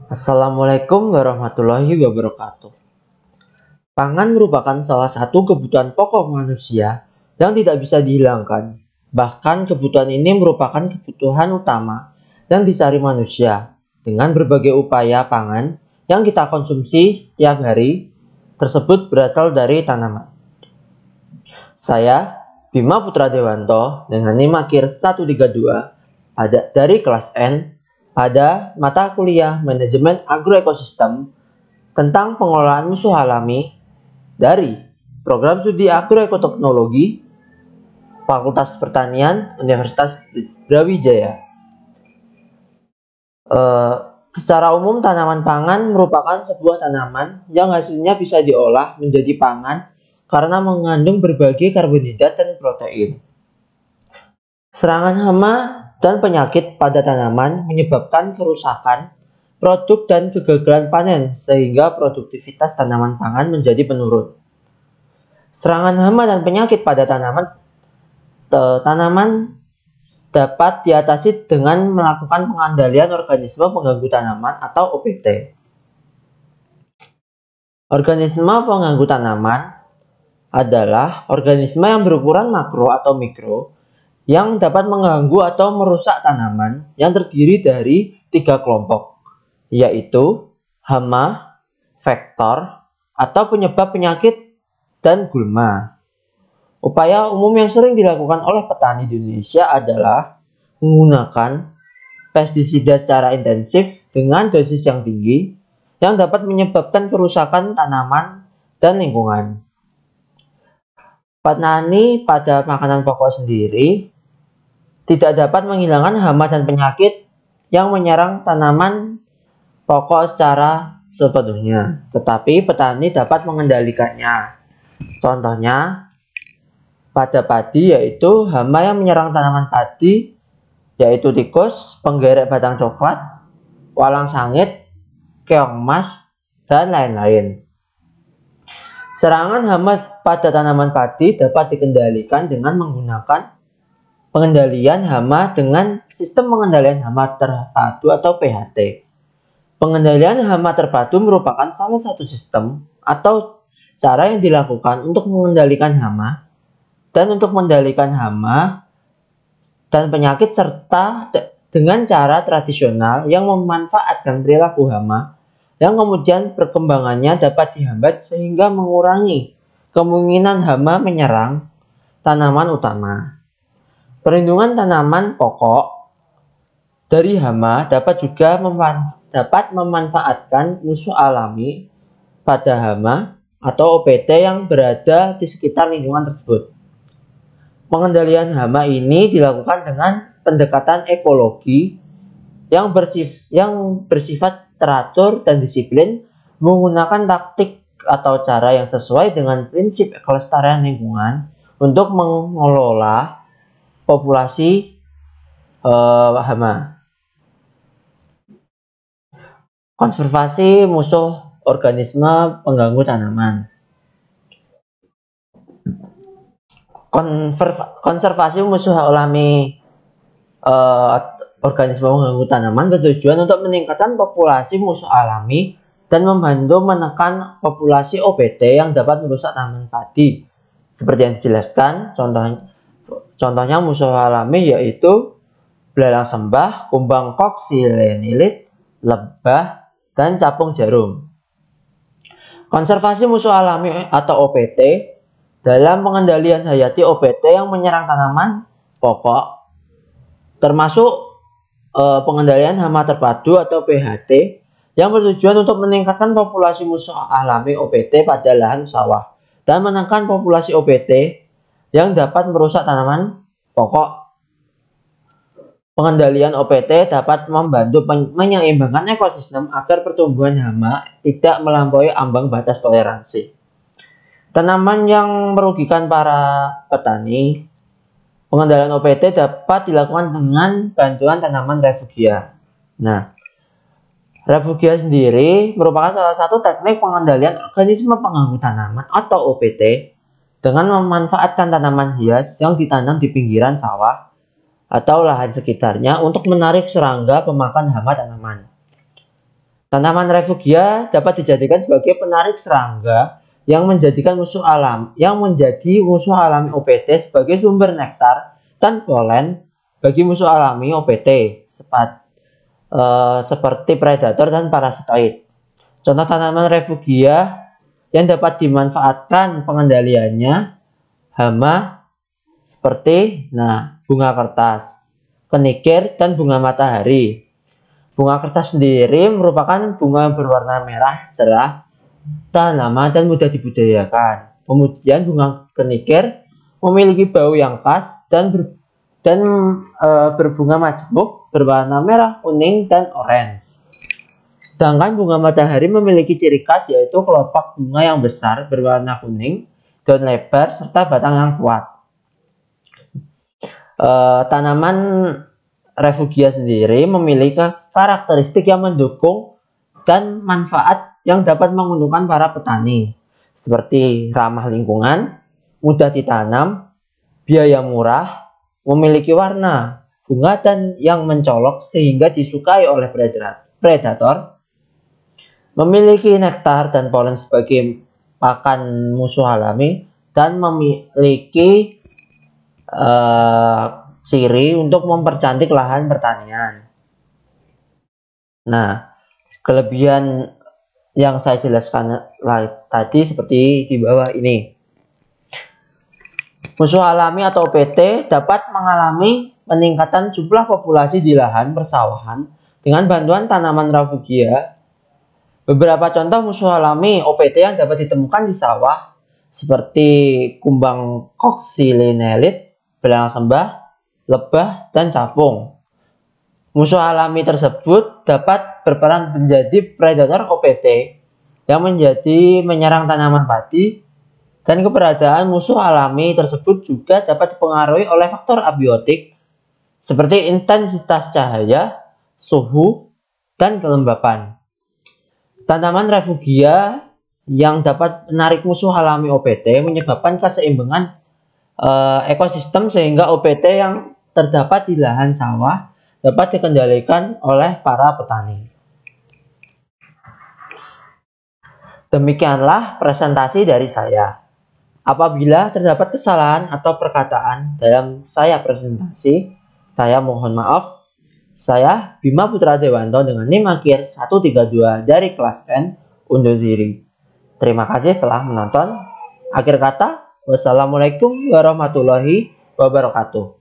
Assalamualaikum warahmatullahi wabarakatuh. Pangan merupakan salah satu kebutuhan pokok manusia yang tidak bisa dihilangkan. Bahkan kebutuhan ini merupakan kebutuhan utama yang dicari manusia. Dengan berbagai upaya pangan yang kita konsumsi setiap hari tersebut berasal dari tanaman. Saya, Bima Putra Dewanto, dengan NIM akhir 132 dari kelas N pada mata kuliah Manajemen Agroekosistem tentang pengelolaan musuh alami dari Program Studi Agroekoteknologi Fakultas Pertanian Universitas Brawijaya. Secara umum, tanaman pangan merupakan sebuah tanaman yang hasilnya bisa diolah menjadi pangan karena mengandung berbagai karbohidrat dan protein. Serangan hama dan penyakit pada tanaman menyebabkan kerusakan produk dan kegagalan panen sehingga produktivitas tanaman pangan menjadi menurun. Serangan hama dan penyakit pada tanaman dapat diatasi dengan melakukan pengendalian organisme pengganggu tanaman atau OPT. Organisme pengganggu tanaman adalah organisme yang berukuran makro atau mikro yang dapat mengganggu atau merusak tanaman yang terdiri dari 3 kelompok, yaitu hama, vektor, atau penyebab penyakit, dan gulma. Upaya umum yang sering dilakukan oleh petani di Indonesia adalah menggunakan pestisida secara intensif dengan dosis yang tinggi yang dapat menyebabkan kerusakan tanaman dan lingkungan. Petani pada makanan pokok sendiri tidak dapat menghilangkan hama dan penyakit yang menyerang tanaman pokok secara sepenuhnya, tetapi petani dapat mengendalikannya. Contohnya pada padi, yaitu hama yang menyerang tanaman padi yaitu tikus, penggerek batang coklat, walang sangit, keong emas, dan lain-lain. Serangan hama pada tanaman padi dapat dikendalikan dengan menggunakan pengendalian hama dengan sistem pengendalian hama terpadu atau PHT. Pengendalian hama terpadu merupakan salah satu sistem atau cara yang dilakukan untuk mengendalikan hama dan untuk mengendalikan hama dan penyakit serta dengan cara tradisional yang memanfaatkan perilaku hama yang kemudian perkembangannya dapat dihambat sehingga mengurangi kemungkinan hama menyerang tanaman utama. Perlindungan tanaman pokok dari hama dapat juga memanfaatkan musuh alami pada hama atau OPT yang berada di sekitar lingkungan tersebut. Pengendalian hama ini dilakukan dengan pendekatan ekologi yang bersifat teratur dan disiplin, menggunakan taktik atau cara yang sesuai dengan prinsip kelestarian lingkungan untuk mengelola populasi hama. Konservasi musuh organisme pengganggu tanaman. Konservasi musuh alami organisme pengganggu tanaman bertujuan untuk meningkatkan populasi musuh alami dan membantu menekan populasi OPT yang dapat merusak tanaman padi. Seperti yang dijelaskan, contohnya musuh alami yaitu belalang sembah, kumbang koksilenilit, lebah, dan capung jarum. Konservasi musuh alami atau OPT dalam pengendalian hayati OPT yang menyerang tanaman pokok, termasuk pengendalian hama terpadu atau PHT yang bertujuan untuk meningkatkan populasi musuh alami OPT pada lahan sawah dan menekan populasi OPT yang dapat merusak tanaman pokok. Pengendalian OPT dapat membantu menyeimbangkan ekosistem agar pertumbuhan hama tidak melampaui ambang batas toleransi. Tanaman yang merugikan para petani, pengendalian OPT dapat dilakukan dengan bantuan tanaman refugia. Nah, refugia sendiri merupakan salah satu teknik pengendalian organisme pengganggu tanaman atau OPT dengan memanfaatkan tanaman hias yang ditanam di pinggiran sawah atau lahan sekitarnya untuk menarik serangga pemakan hama tanaman. Tanaman refugia dapat dijadikan sebagai penarik serangga yang menjadi musuh alami OPT sebagai sumber nektar dan polen bagi musuh alami OPT seperti predator dan parasitoid. Contoh tanaman refugia yang dapat dimanfaatkan pengendaliannya hama seperti bunga kertas, kenikir, dan bunga matahari. Bunga kertas sendiri merupakan bunga berwarna merah cerah, tahan lama, dan mudah dibudidayakan. Kemudian bunga kenikir memiliki bau yang khas dan berbunga majemuk berwarna merah, kuning, dan orange. Sedangkan bunga matahari memiliki ciri khas yaitu kelopak bunga yang besar berwarna kuning, daun lebar, serta batang yang kuat. Tanaman refugia sendiri memiliki karakteristik yang mendukung dan manfaat yang dapat menguntungkan para petani, seperti ramah lingkungan, mudah ditanam, biaya murah, memiliki warna bunga dan yang mencolok sehingga disukai oleh predator, memiliki nektar dan polen sebagai pakan musuh alami, dan memiliki ciri untuk mempercantik lahan pertanian. Nah, kelebihan yang saya jelaskan tadi seperti di bawah ini. Musuh alami atau OPT dapat mengalami peningkatan jumlah populasi di lahan persawahan dengan bantuan tanaman refugia. Beberapa contoh musuh alami OPT yang dapat ditemukan di sawah seperti kumbang coccinellid, belang sembah, lebah, dan capung. Musuh alami tersebut dapat berperan menjadi predator OPT yang menyerang tanaman padi, dan keberadaan musuh alami tersebut juga dapat dipengaruhi oleh faktor abiotik seperti intensitas cahaya, suhu, dan kelembapan. Tanaman refugia yang dapat menarik musuh alami OPT menyebabkan keseimbangan ekosistem sehingga OPT yang terdapat di lahan sawah dapat dikendalikan oleh para petani. Demikianlah presentasi dari saya. Apabila terdapat kesalahan atau perkataan dalam saya presentasi, saya mohon maaf. Saya Bima Putra Dewanto dengan NIM akhir 132 dari kelas 10 undur diri. Terima kasih telah menonton. Akhir kata, wassalamualaikum warahmatullahi wabarakatuh.